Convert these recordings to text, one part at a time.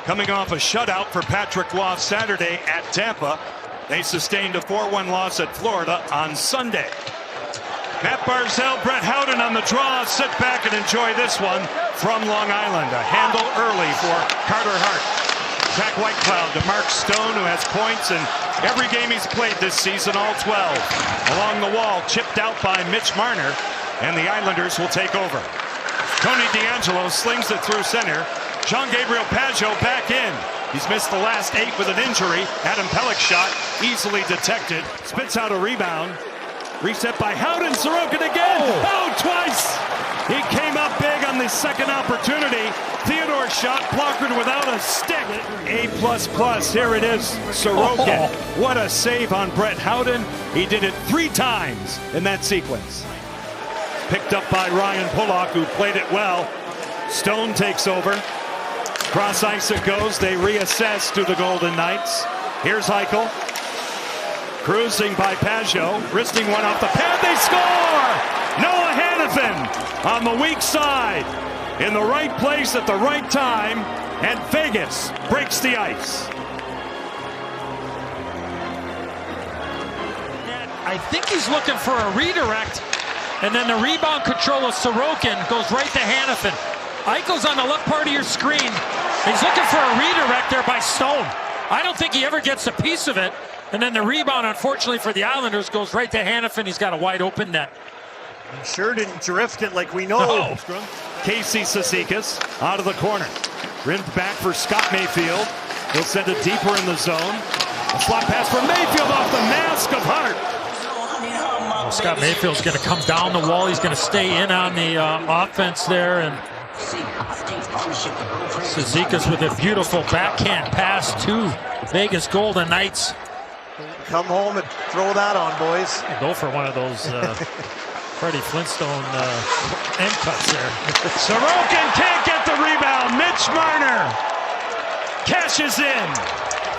coming off a shutout for Patrick Roy Saturday at Tampa. They sustained a 4-1 loss at Florida on Sunday. Matt Barzal, Brett Howden on the draw. Sit back and enjoy this one from Long Island. A handle early for Carter Hart. Jack Whitecloud to Mark Stone, who has points in every game he's played this season, all 12. Along the wall, chipped out by Mitch Marner, and the Islanders will take over. Tony DeAngelo slings it through center. Jean-Gabriel Pageau back in. He's missed the last 8 with an injury. Adam Pelech's shot easily detected. Spits out a rebound. Reset by Howden. Sorokin again. Oh, twice. He came up big on the second opportunity. Theodore's shot blocked without a stick. A++. Here it is. Sorokin. What a save on Brett Howden. He did it 3 times in that sequence. Picked up by Ryan Pulock, who played it well. Stone takes over. Cross ice it goes. They reassess to the Golden Knights. Here's Eichel. Cruising by Pageau. Wristing one off the pad. They score! Noah Hanifin on the weak side. In the right place at the right time. And Vegas breaks the ice. I think he's looking for a redirect. And then the rebound control of Sorokin goes right to Hanifin. Eichel's on the left part of your screen. He's looking for a redirect there by Stone. I don't think he ever gets a piece of it. And then the rebound, unfortunately for the Islanders, goes right to Hanifin. He's got a wide open net. He sure didn't drift it like we know. No. Casey Cizikas out of the corner. Rimmed back for Scott Mayfield. He'll send it deeper in the zone. A slot pass for Mayfield off the mask of Hart. Well, Scott Mayfield's going to come down the wall. He's going to stay in on the offense there. And Cizikas with a beautiful backhand pass to Vegas Golden Knights. Come home and throw that on, boys. Go for one of those Freddie Flintstone end cuts there. Sorokin can't get the rebound. Mitch Marner cashes in.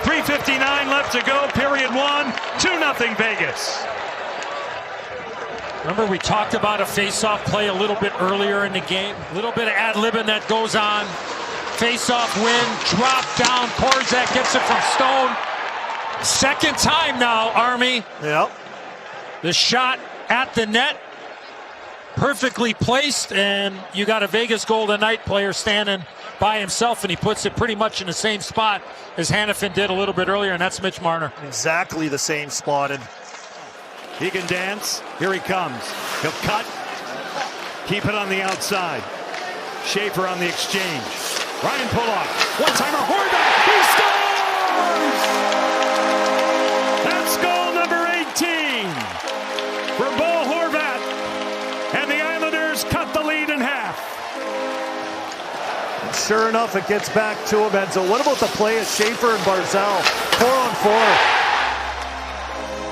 3:59 left to go, period 1. 2-0 Vegas. Remember we talked about a face-off play a little bit earlier in the game. A little bit of ad-libbing that goes on. Face-off win, drop down. Korczak gets it from Stone. Second time now, Army. Yep. The shot at the net. Perfectly placed, and you got a Vegas Golden Knight player standing by himself, and he puts it pretty much in the same spot as Hanifin did a little bit earlier, and that's Mitch Marner. Exactly the same spot. And he can dance. Here he comes. He'll cut. Keep it on the outside. Schaefer on the exchange. Ryan Pulock. One-timer. Horvat. He scores! That's goal number 18 for Bo Horvat. And the Islanders cut the lead in half. Sure enough, it gets back to him. And so what about the play of Schaefer and Barzal? 4-on-4.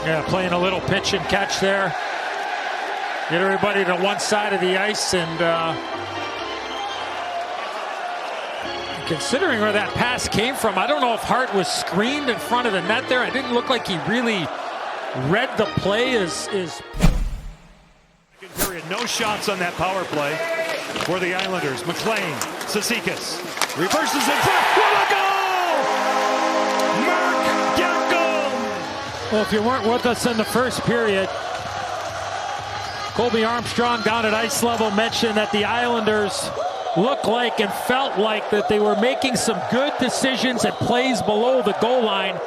Yeah, playing a little pitch and catch there. Get everybody to one side of the ice, and considering where that pass came from, I don't know if Hart was screened in front of the net there. It didn't look like he really read the play as Period. No shots on that power play for the Islanders. McLean, Cizikas reverses it. What a goal! Mark Gecko! Well, if you weren't with us in the first period, Colby Armstrong down at ice level mentioned that the Islanders looked like and felt like that they were making some good decisions at plays below the goal line.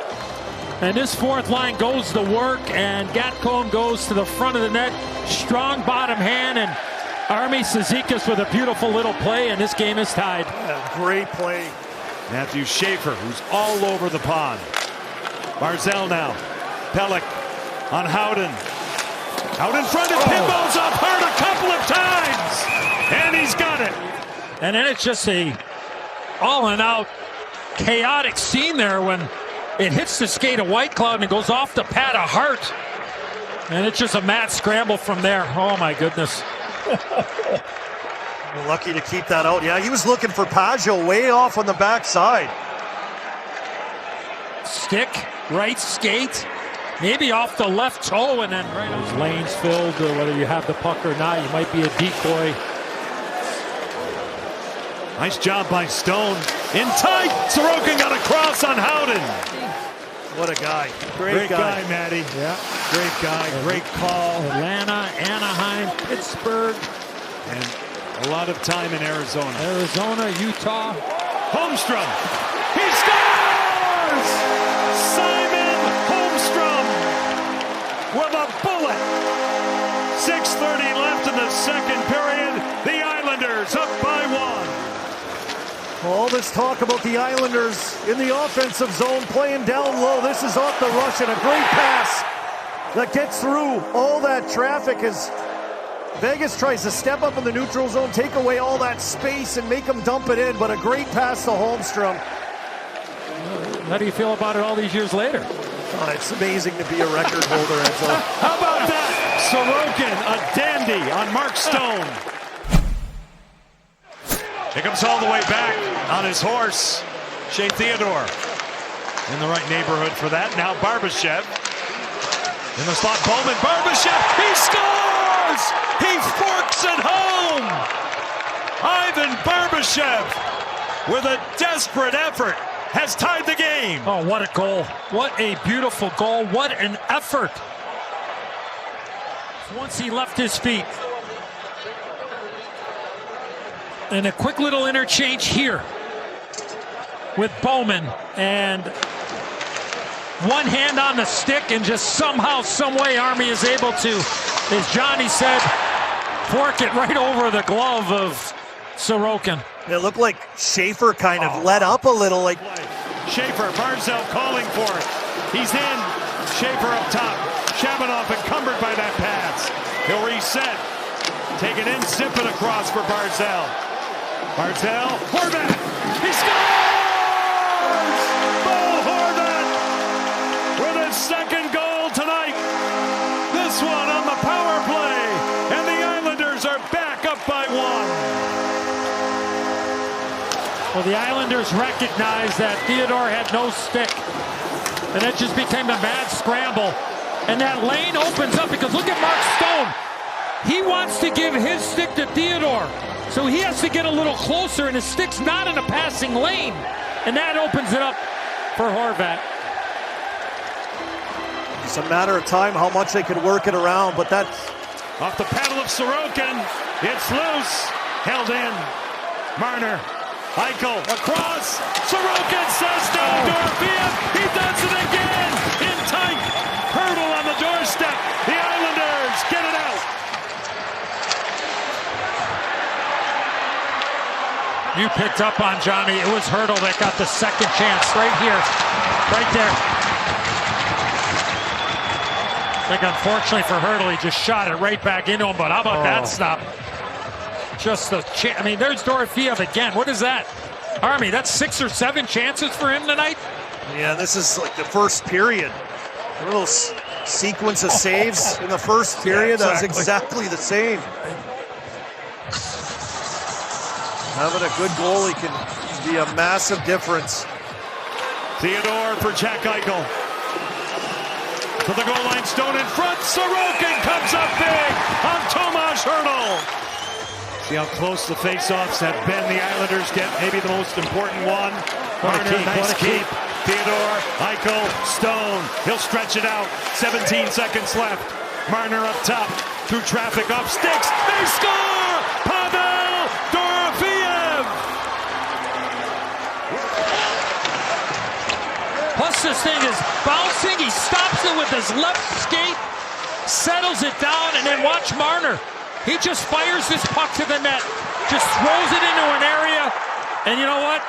And this fourth line goes to work, and Gatcomb goes to the front of the net. Strong bottom hand, and Army Cizikas with a beautiful little play, and this game is tied. Yeah, great play. Matthew Schaefer, who's all over the pond. Barzal now. Pelech on Howden. Out in front of pinballs up Hart a couple of times, and he's got it. And then it's just a all-in-out chaotic scene there when it hits the skate of Whitecloud and it goes off the pad of Hart. And it's just a mad scramble from there. Oh, my goodness. We're lucky to keep that out. Yeah, he was looking for Pageau way off on the backside. Stick, right skate, maybe off the left toe, and then right on. Those lanes filled, whether you have the puck or not, you might be a decoy. Nice job by Stone. In tight. Sorokin got a cross on Howden. What a guy. Great guy, Matty. Yeah. Great guy. Great call. Atlanta, Anaheim, Pittsburgh, And a lot of time in Arizona. Arizona, Utah. Holmstrom. He scores! Simon Holmstrom with a bullet. 6:30 left in the second period. The Islanders up by 1. All this talk about the Islanders in the offensive zone playing down low. This is off the rush and a great pass that gets through all that traffic as Vegas tries to step up in the neutral zone, take away all that space and make them dump it in, but a great pass to Holmstrom. How do you feel about it all these years later? It's amazing to be a record holder, Edzo. How about that? Sorokin, a dandy on Mark Stone. He comes all the way back on his horse. Shea Theodore in the right neighborhood for that. Now Barbashev in the slot. Bowman, Barbashev, he scores! He forks it home! Ivan Barbashev, with a desperate effort, has tied the game. Oh, what a goal. What a beautiful goal. What an effort. Once he left his feet. And a quick little interchange here with Bowman. And one hand on the stick, and just somehow, some way, Army is able to, as Johnny said, fork it right over the glove of Sorokin. It looked like Schaefer kind of let up a little. Like Schaefer, Barzal calling for it. He's in. Schaefer up top. Shabanov encumbered by that pass. He'll reset. Take it in, zip it across for Barzal. Barzal, Horvat, he scores! Bo Horvat with his second goal tonight. This one on the power play, and the Islanders are back up by 1. Well, the Islanders recognized that Theodore had no stick, and it just became a mad scramble. And that lane opens up because look at Mark Stone. He wants to give his stick to Theodore. So he has to get a little closer, and his stick's not in a passing lane. And that opens it up for Horvat. it's a matter of time how much they could work it around, but that Off the paddle of Sorokin. It's loose. Held in. Marner. Eichel across. Sorokin says no. Dorofeev. He does it again. In tight. Hurdle on the doorstep. The Islanders get it out. You picked up on Johnny. It was Hurdle that got the second chance right here. Right there. I think unfortunately for Hurdle, he just shot it right back into him. But how about that stop? Just the chance. I mean, there's Dorofeev again. What is that? Army, that's 6 or 7 chances for him tonight? Yeah, this is like the first period. A little sequence of saves in the first period. That was exactly the same. Having a good goalie can be a massive difference. Theodore for Jack Eichel. To the goal line, Stone in front. Sorokin comes up big on Tomas Hurdle. See how close the face-offs have been. The Islanders get maybe the most important one. Marner, nice keep. Theodore, Eichel, Stone. He'll stretch it out. 17 seconds left. Marner up top. Through traffic, off sticks. They score! Pavel Dorofeev! Plus this thing is bouncing. He stops it with his left skate, settles it down, and then watch Marner. He just fires this puck to the net, just throws it into an area, and you know what?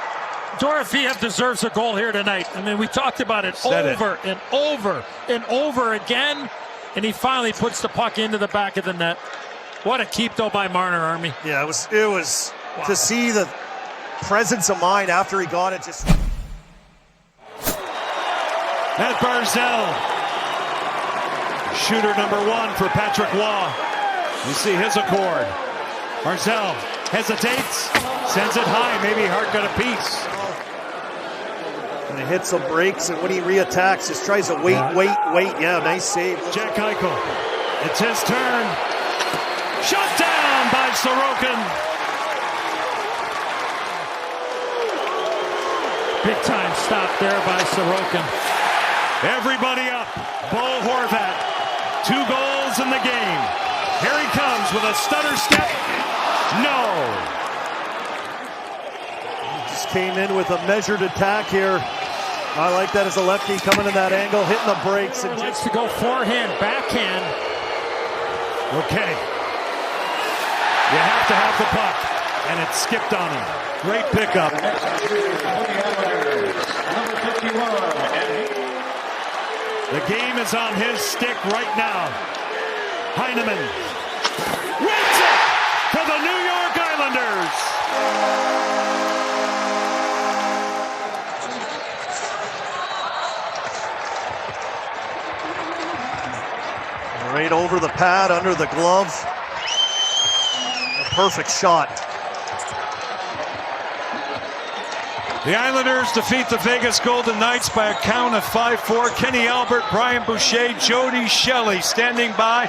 Dorofeev deserves a goal here tonight. I mean, we talked about it over and over and over again, and he finally puts the puck into the back of the net. What a keep, though, by Marner, Army. Yeah, it was wow. To see the presence of mind after he got it. Just At Barzal. Shooter number 1 for Patrick Waugh. You see his accord. Barzal hesitates, sends it high. Maybe Hart got a piece. And he hits some breaks, and when he reattacks, just tries to wait. Yeah, nice save. Jack Eichel. It's his turn. Shut down by Sorokin. Big time stop there by Sorokin. Everybody up. Bo Horvat. 2 goals in the game. Here he comes with a stutter step. No. Just came in with a measured attack here. I like that as a lefty coming in that angle, hitting the brakes. And Likes to go forehand, backhand. Okay. You have to have the puck. And it skipped on him. Great pickup. The game is on his stick right now. Heineman wins it for the New York Islanders. right over the pad, under the glove. A perfect shot. The Islanders defeat the Vegas Golden Knights by a count of 5-4. Kenny Albert, Brian Boucher, Jody Shelley standing by.